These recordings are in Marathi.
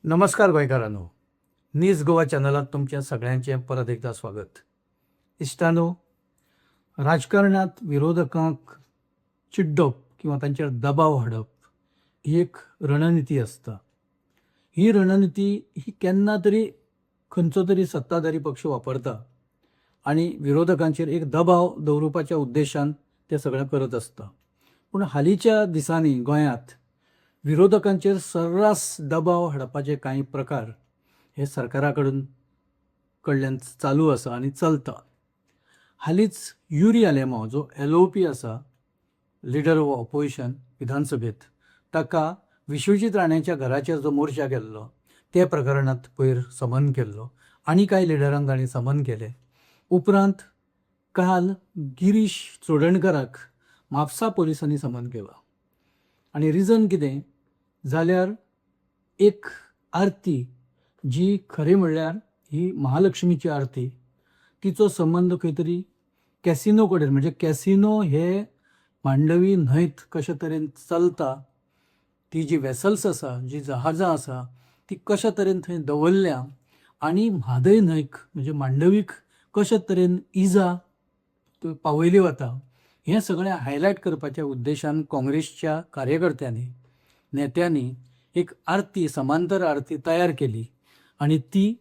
नमस्कार गोंयकारांनो. न्यूज गोवा चॅनलात तुमच्या सगळ्यांचे परत एकदा स्वागत. इश्टानो, राजकारणात विरोधकांक चिड्डप किंवा तांचेर दबाव हाडप ही एक रणनिती असता. ही रणनिती ही केन्ना तरी खंयचो तरी सत्ताधारी पक्ष वापरता आणि विरोधकांचेर एक दबाव दवरपाच्या उद्देशान ते सगळें करत असता. पूण हालींच्या दिसांनी गोंयांत विरोधकांचेर सर्रास दबाव हाडपाचे काही प्रकार हे कडल्यान चालू आसा आनी चलता. हालींच युरी आलेमांव जो LOP आसा, लिडर ऑफ ऑपोजिशन विधानसभेत, ताका विश्वजीत राणेच्या घराचेर जो मोर्चा केल्लो ते प्रकरणांत पयर समन केल्लो आनी कांय लिडरांक तांणी समन केले. उपरांत काल गिरीश चोडणकराक म्हापसा पोलिसांनी समन केला. आनी रिजन कितें जाल्यार एक आरती जी खरी म्हणल्यार ही महालक्ष्मीची आरती, तिचो संबंध खंय तरी कॅसिनो कडेन, म्हणजे कॅसिनो हे मांडवी न्हंयत कशे तरेन चलता, ती जी वेसल्स आसा, जी जहाजां आसा, ती कशा तरेन थंय दवरल्या आनी म्हादय न्हंयक म्हणजे मांडवीक कशे तरेन इजा पावयली वता, हें सगळें हायलायट करपाच्या उद्देशान काँग्रेसच्या कार्यकर्त्यांनी, नेत्यांनी एक आरती, समांतर आरती तयार केली आणि ती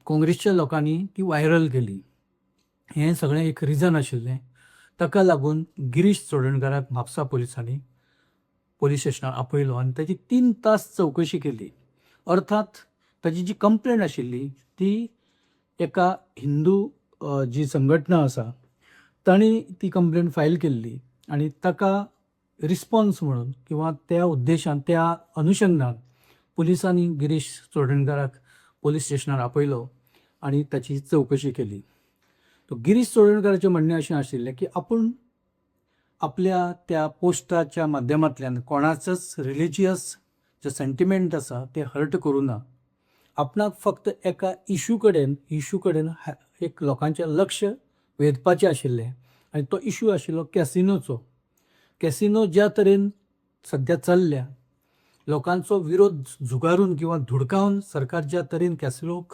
काँग्रेसच्या लोकांनी ती व्हायरल केली. हें सगळें एक रिजन आशिल्लें. ताका लागून गिरीश चोडणकराक म्हापसा पोलिसांनी पोलीस स्टेशनार आपयलो आनी ताची 3 तास चवकशी केली. अर्थात ताची जी कंप्लेंट आशिल्ली ती एका हिंदू जी संघटना आसा तांणी ती कंप्लेंट फायल केल्ली आनी ताका रिस्पॉन्स म्हणून किंवा त्या उद्देशान, त्या अनुशंगान पुलिसांनी गिरीश चोडणकराक पोलीस स्टेशनार आपयलो आनी ताची चवकशी केली. तो गिरीश चोडणकराचें म्हणणें अशें आशिल्लें की आपूण आपल्या त्या पोस्टाच्या माध्यमांतल्यान कोणाचोच रिलिजियस जो सेंटिमेंट आसा ते हर्ट करूं ना. आपणाक फक्त एका इशू कडेन एक लोकांचें लक्ष वेधपाचें आशिल्लें आनी तो इशू आशिल्लो कॅसिनोचो. कॅसिनो ज्या तरेन सद्या चल्ल्या, लोकांचो विरोध झुगारून किंवा धुडकावन सरकार ज्या तरेन कॅसिनोक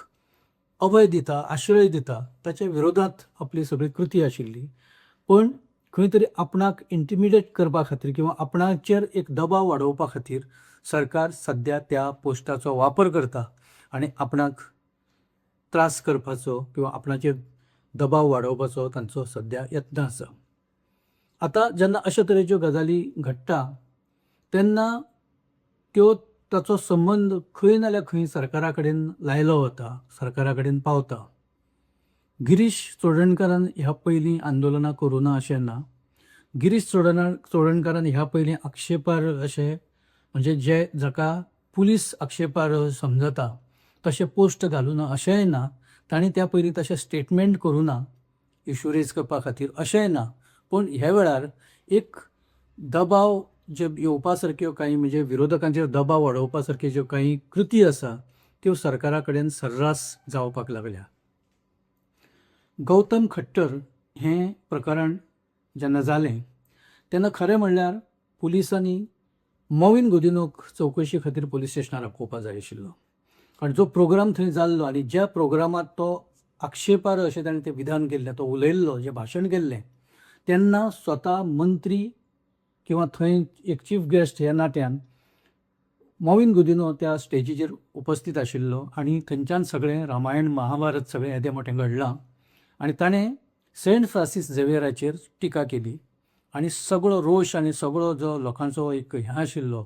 अभय दिता, आश्रय दिता, ताच्या विरोधात आपली सगळी कृती आशिल्ली. पण खंय तरी आपणाक इंटिमिडेट करपा खातीर किंवा आपणाचेर एक दबाव वाडोवपा खातीर सरकार सद्या त्या पोस्टाचो वापर करता आनी आपणाक त्रास करपाचो किंवा आपणाचेर दबाव वाडोवपाचो तांचो सद्या यत्न आसा. आतां जेन्ना अशा तरेच्यो गजाली घडटा तेन्ना ताचो संबंध खंय नाल्यार खंय सरकारा कडेन लायलो वता, सरकारा कडेन पावता. गिरीश चोडणकरान ह्या पयलीं आंदोलनां करूं ना अशें ना. गिरीश चोडणकरान ह्या पयलीं आक्षेपार्ह अशें, म्हणजे जाका पुलीस आक्षेपार्ह समजता तशें पोस्ट घालूं ना अशेंय ना. तांणी त्या पयलीं तशें स्टेटमेंट करूं ना इशू रेज करपा खातीर अशेंय ना. पण ह्या वेळार एक दबाव जे येवपा सारक्यो काही, म्हणजे विरोधकांचेर दबाव वाडोवपा सारक्यो ज्यो काही कृती आसा त्यो सरकारा कडेन सर्रास जावपाक लागल्या. गौतम खट्टर हें प्रकरण जेन्ना जालें तेन्ना खरें म्हणल्यार पुलिसांनी मॉविन गुदिनोक चवकशी खातीर पुलीस स्टेशनार आपोवपा जाय आशिल्लो. कारण जो प्रोग्राम थंय जाल्लो आनी ज्या प्रोग्रामांत तो आक्षेपार्ह अशें ताणें तें विधान केल्लें, तो उलयल्लो, जें भाशण केल्लें, तेन्ना स्वता मंत्री किंवा थंय एक चीफ गेस्ट ह्या नात्यान मॉविन गुदिनो त्या स्टेजीचेर उपस्थित आशिल्लो आनी थंयच्यान सगळें रामायण महाभारत सगळें येदें मोठें घडलां आनी ताणें सेंट फ्रांसीस झेवियराचेर टिका केली आनी सगळो रोश आनी सगळो जो लोकांचो एक हें आशिल्लो,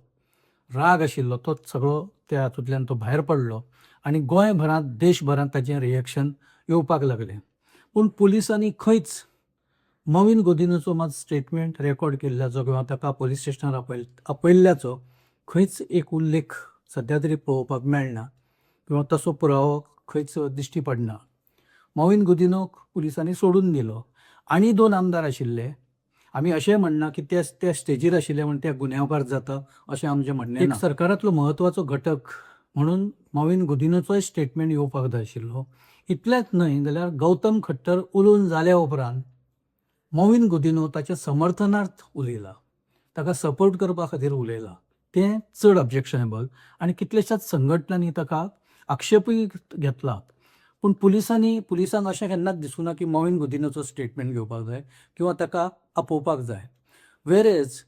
राग आशिल्लो, तो सगळो त्या हातूंतल्यान तो भायर पडलो आनी गोंयभरांत, देशभरांत ताचें रिएक्शन येवपाक लागलें. पूण पुलिसांनी खंयच मॉविन गुदिनोचो मात स्टेटमेंट रेकॉर्ड केल्ल्याचो किंवा ताका पुलीस स्टेशनार आपयल्ल्याचो खंयच एक उल्लेख सद्या तरी पळोवपाक मेळना किंवा तसो पुरावो खंयच दिश्टी पडना. मॉविन गुदिनोक पुलिसांनी सोडून दिलो. आनी 2 आमदार आशिल्ले. आमी अशें म्हणना की त्या स्टेजीर आशिल्ले म्हण ते गुन्यांवकार जाता अशें आमचें म्हणणें ना. एक सरकारांतलो म्हत्वाचो घटक म्हणून मॉविन गुदिनोचोय स्टेटमेंट येवपाक जाय आशिल्लो. इतलेंच न्हय जाल्यार गौतम खट्टर उलोवन जाल्या उपरांत मॉविन गुदिनो ताच्या समर्थनार्थ उलयला, ताका सपोर्ट करपा खातीर उलयला. तें चड ऑब्जेक्शनेबल आनी कितल्याशाच संघटनांनी ताका आक्षेपूय घेतला. पूण पुलिसांक अशें केन्नाच दिसूं ना की मॉविन गुदिन्होचो स्टेटमेंट घेवपाक जाय किंवा ताका आपोवपाक जाय. वेरेज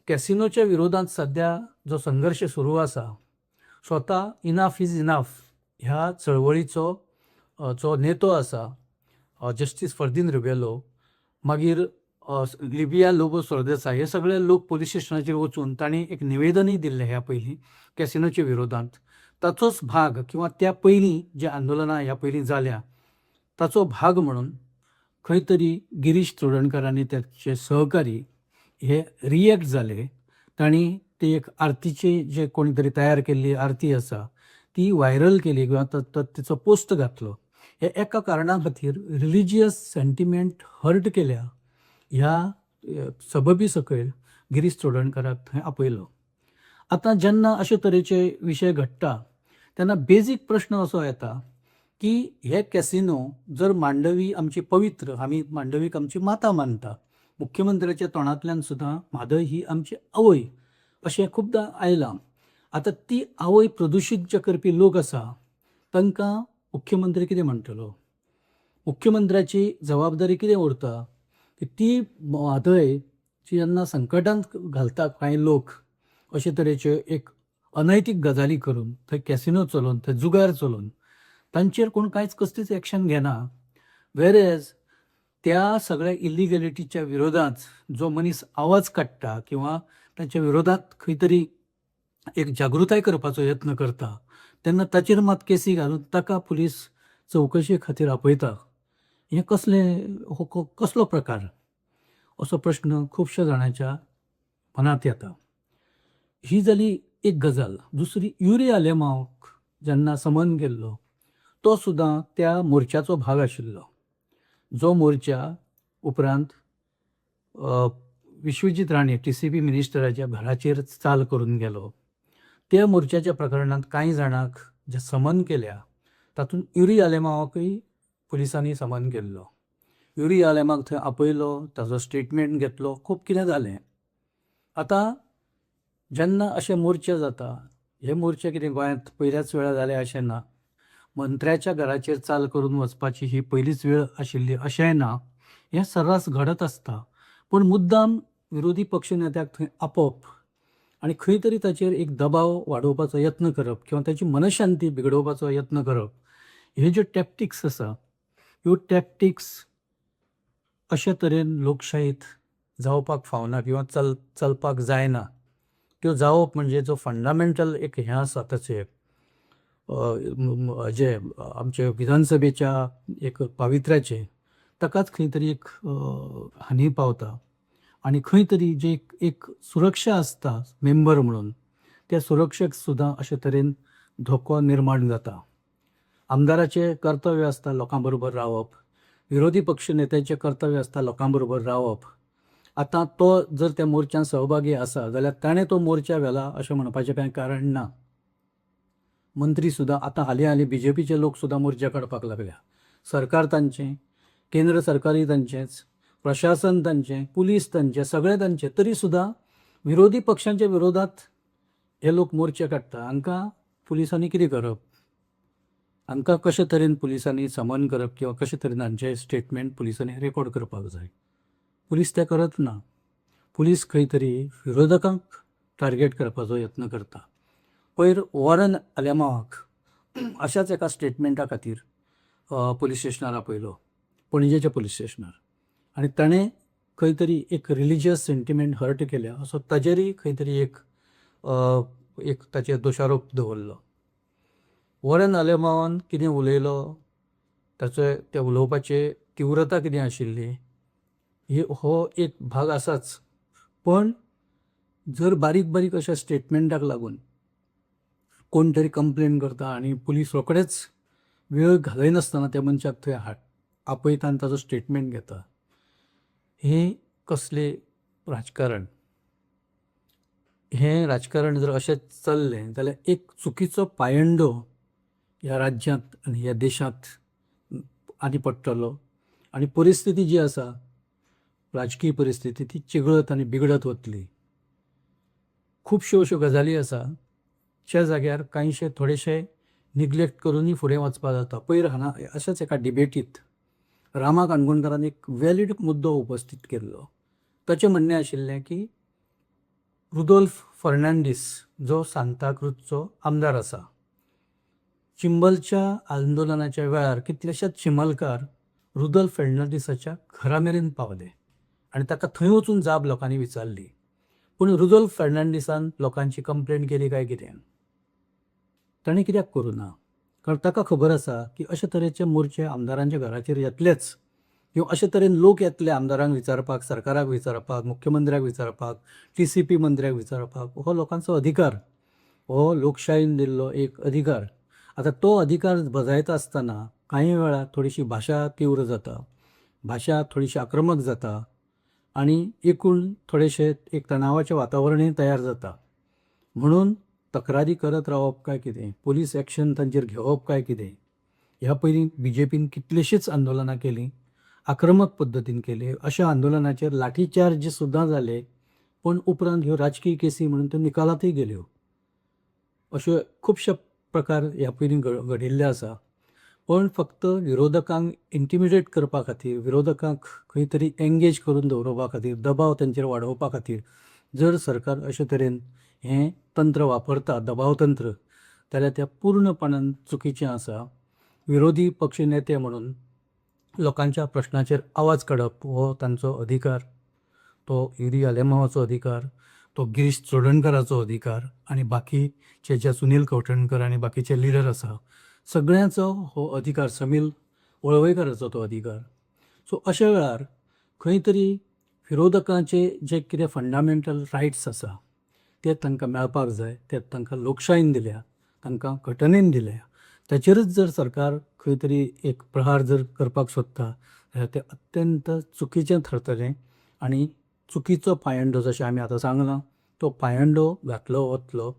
कॅसिनोच्या विरोधांत सध्या जो संघर्श सुरू आसा, स्वता इनाफ इज इनाफ ह्या चळवळीचो जो नेतो आसा जस्टीस फर्दीन रुबेलो, मागीर लिबिया लोबो सरदेसाय, हे सगळे लोक पोलीस स्टेशनाचेर वचून तांणी एक निवेदनूय दिल्लें ह्या पयलीं कॅसिनोच्या विरोधांत. ताचोच भाग किंवा त्या पयलीं जे आंदोलनां ह्या पयलीं जाल्या ताचो भाग म्हणून खंय तरी गिरीश चोडणकर आनी त्याचे सहकारी हे रिएक्ट जाले. तांणी ती एक आरतीची जे कोणी तरी तयार केल्ली आरती आसा ती व्हायरल केली किंवा तिचो पोस्ट घातलो. हे एका कारणां खातीर रिलिजियस सेंटिमेंट हर्ट केल्या ह्या सबबी सकयल गिरीश चोडणकराक थंय आपयलो. आतां जेन्ना अशे तरेचे विशय घडटा तेन्ना बेजीक प्रश्न असो येता की हे कॅसिनो जर मांडवी आमची पवित्र, आमी मांडवीक आमची माता मानता, मुख्यमंत्र्याच्या तोंडांतल्यान सुद्दां म्हादय ही आमची आवय अशें खुबदां आयलां. आतां ती आवय प्रदुशीत जे करपी लोक आसा तांकां मुख्यमंत्री कितें म्हणटलो? मुख्यमंत्र्याची जबाबदारी कितें उरता की ती म्हादय जी जेन्ना संकटांत घालता कांय लोक अशे तरेचे एक अनैतीक गजाली करून थंय कॅसिनो चलोवन थंय जुगार चलोवन तांचेर कोण कांयच कसलीच एक्शन घेना. वेरेज त्या सगळ्या इलिगॅलिटीच्या विरोधांत जो मनीस आवाज काडटा किंवा तांच्या विरोधांत खंय तरी एक जागृताय करपाचो यत्न करता तेन्ना ताचेर मात केसी घालून ताका पुलीस चवकशे खातीर आपयता. हे कसलो प्रकार असो प्रश्न खुबश्या जाणांच्या मनांत येता. ही जाली एक गजाल. दुसरी, युरी आलेमांवाक जेन्ना समन केल्लो तो सुद्दां त्या मोर्चाचो भाग आशिल्लो. जो मोर्चा उपरांत विश्वजीत राणे TCP मिनिस्टराच्या घराचेर चाल करून गेलो. त्या मोर्चाच्या प्रकरणांत कांय जाणांक जे समन केल्या तातूंत युरी आलेमांवाकूय पुलिसांनी समन केल्लो. युरी आलेमाक थंय आपयलो, ताचो स्टेटमेंट घेतलो, खूब कितें जालें. आतां जेन्ना अशे मोर्चे जाता, हे मोर्चे कितें गोंयांत पयल्याच वेळा जाले अशें ना. मंत्र्याच्या घराचेर चाल करून वचपाची ही पयलीच वेळ आशिल्ली अशेंय ना. हें सर्रास घडत आसता. पूण मुद्दाम विरोधी पक्ष नेत्याक थंय आपप आनी खंय तरी ताचेर एक दबाव वाडोवपाचो यत्न करप किंवा ताची मनशांती बिगडोवपाचो यत्न करप, हे ज्यो टॅक्टिक्स आसा ह्यो टॅक्टिक्स अशे तरेन लोकशायेंत जावपाक फावना किंवा चलपाक जायना. त्यो जावप म्हणजे जो फंडामेंटल एक हें आसा ताचें जे आमचे विधानसभेच्या एक पावित्र्याचे ताकाच खंय तरी एक हानी पावता. आनी खंय तरी जे एक सुरक्षा आसता मेंबर म्हणून त्या सुरक्षेक सुद्दां अशे तरेन धोको निर्माण जाता. आमदाराचें कर्तव्य आसता लोकां बरोबर रावप, विरोधी पक्ष नेत्याचें कर्तव्य आसता लोकां बरोबर रावप. आतां तो जर त्या मोर्चांत सहभागी आसा जाल्यार ताणें तो मोर्चा व्हेला अशें म्हणपाचें कांय कारण ना. मंत्री सुद्दां आतां हालीं BJPचे लोक सुद्दां मोर्चा काडपाक लागल्या. सरकार तांचें, केंद्र सरकारूय तांचेंच, प्रशासन तांचें, पुलीस तांचें, सगळें तांचें. तरी सुद्दां विरोधी पक्षांच्या विरोधांत हे लोक मोर्चे काडटा. हांकां पुलिसांनी कितें करप? हांकां कशे तरेन पुलिसांनी समन करप किंवा कशे तरेन हांचें स्टेटमेंट पुलिसांनी रेकॉर्ड करपाक जाय. पुलीस तें करत ना. पुलीस खंय तरी विरोधकांक टार्गेट करपाचो यत्न करता. पयर वॉरन आलेमांवाक अशाच एका स्टेटमेंटा खातीर पुलीस स्टेशनार आपयलो, पणजेच्या पुलीस स्टेशनार, आनी ताणें खंय तरी एक रिलिजियस सेंटिमेंट हर्ट केल्या असो ताचेरय खंय तरी एक ताचेर दोशारोप दवरलो. वॉरन आलेमांवान कितें उलयलो, ताचे त्या उलोवपाचे तीव्रता कितें आशिल्ली, हो एक भाग आसाच. पण जर बारीक बारीक अशा स्टेटमेंटाक लागून कोण तरी कंप्लेन करता आनी पुलीस रोखडेच वेळ घालयनासतना त्या मनशाक थंय आपयता आनी ताचो स्टेटमेंट घेता, हें कसलें राजकारण? हें राजकारण जर अशें चल्लें जाल्यार एक चुकीचो पायंडो ह्या राज्यांत आनी ह्या देशांत आनी पडटलो आनी परिस्थिती जी आसा राजकीय परिस्थिती ती चिगळत आनी बिगडत वतली. खुबश्यो अश्यो गजाली आसा ज्या जाग्यार कांयशे थोडेशे निग्लेक्ट करूनय फुडें वचपा जाता. पयर हांगा अशाच एका डिबेटींत रामा काणकोणकारान एक वॅलीड मुद्दो उपस्थित केल्लो. ताचें म्हणणें आशिल्लें की रुदोल्फ फर्नांडीस जो सांताक्रूजचो आमदार आसा, चिंबलच्या आंदोलनाच्या वेळार कितलेशेच चिंबलकार रुदोल्फ फर्नांडीसाच्या घरा मेरेन पावले आनी ताका थंय वचून जाप लोकांनी विचारली. पूण रुदोल्फ फर्नांडीसान लोकांची कंप्लेंट केली काय कितें? ताणें कित्याक करूं ना? कारण ताका खबर आसा की अशे तरेचे मोर्चे आमदारांच्या घराचेर येतलेच किंवा अशे तरेन लोक येतले आमदारांक विचारपाक, सरकाराक विचारपाक, मुख्यमंत्र्याक विचारपाक, TCP मंत्र्याक विचारपाक. हो लोकांचो अधिकार, हो लोकशायेन दिल्लो एक अधिकार. आतां तो अधिकार बजायता आसतना कांय वेळार थोडीशी भाशा तीव्र जाता, भाशा थोडीशी आक्रमक जाता आनी एकूण थोडेशे एक तणावाचें वातावरणय तयार जाता. म्हणून तक्रारी करत रावप काय कितें, पोलीस एक्शन तांचेर घेवप काय कितें? ह्या पयलीं BJPन कितलींशींच आंदोलनां केलीं, आक्रमक पद्दतीन केली. अशा आंदोलनाचेर लाठीचार्ज सुद्दां जाले, पूण उपरांत ह्यो राजकीय केसी म्हणून त्यो निकालातय गेल्यो. अश्यो खुबशे प्रकार ह्या पयलीं घडिल्ले आसा. पण फक्त विरोधकांक इंटिमिडेट करपा खातीर, विरोधकांक खंय तरी एंगेज करून दवरपा खातीर, दबाव तांचेर वाडोवपा खातीर जर सरकार अशे तरेन हें तंत्र वापरता, दबाव तंत्र, जाल्यार तें पूर्णपणान चुकीचें आसा. विरोधी पक्ष नेते म्हणून लोकांच्या प्रश्नाचेर आवाज काडप हो तांचो अधिकार, तो युरी आलेमावाचो अधिकार, तो गिरीश चोडणकराचो अधिकार आनी बाकीचे जे सुनील कवठणकर आनी बाकीचे लिडर आसा सगळ्यांचो हो अधिकार, समील वळवयकाराचो तो अधिकार. सो अशा वेळार खंय तरी विरोधकांचे जे कितें फंडामेंटल रायट्स आसा ते तांकां मेळपाक जाय. ते तांकां लोकशायेन दिल्या, तांकां घटनेन दिल्या. ताचेरच जर सरकार खंय तरी एक प्रहार जर करपाक सोदता जाल्यार तें अत्यंत चुकीचें थारतलें आनी चुकीचो पायंडो, जशें आमी आतां सांगलां, तो पायंडो घातलो वतलो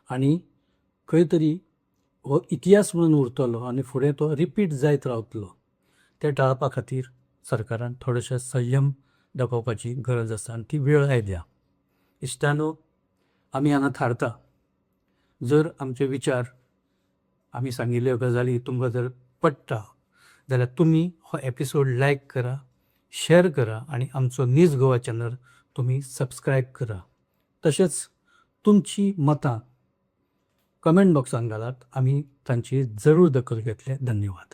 आनी खंय तरी हो इतिहास म्हणून उरतलो आनी फुडें तो रिपीट जायत रावतलो. तें टाळपा खातीर सरकारान थोडेशें संयम दाखोवपाची गरज आसा आनी ती वेळ आयल्या. इश्टानो, आमी हांगा थारता. जर आमचे विचार, आमी सांगिल्ल्यो गजाली तुमकां जर पडटा जाल्यार तुमी हो एपिसोड लायक करा, शेअर करा आनी आमचो न्यूज गोवा चॅनल तुमी सबस्क्रायब करा. तशेंच तुमची मतां कमेंट बॉक्सान घालात. आमी तांची जरूर दखल घेतले. धन्यवाद.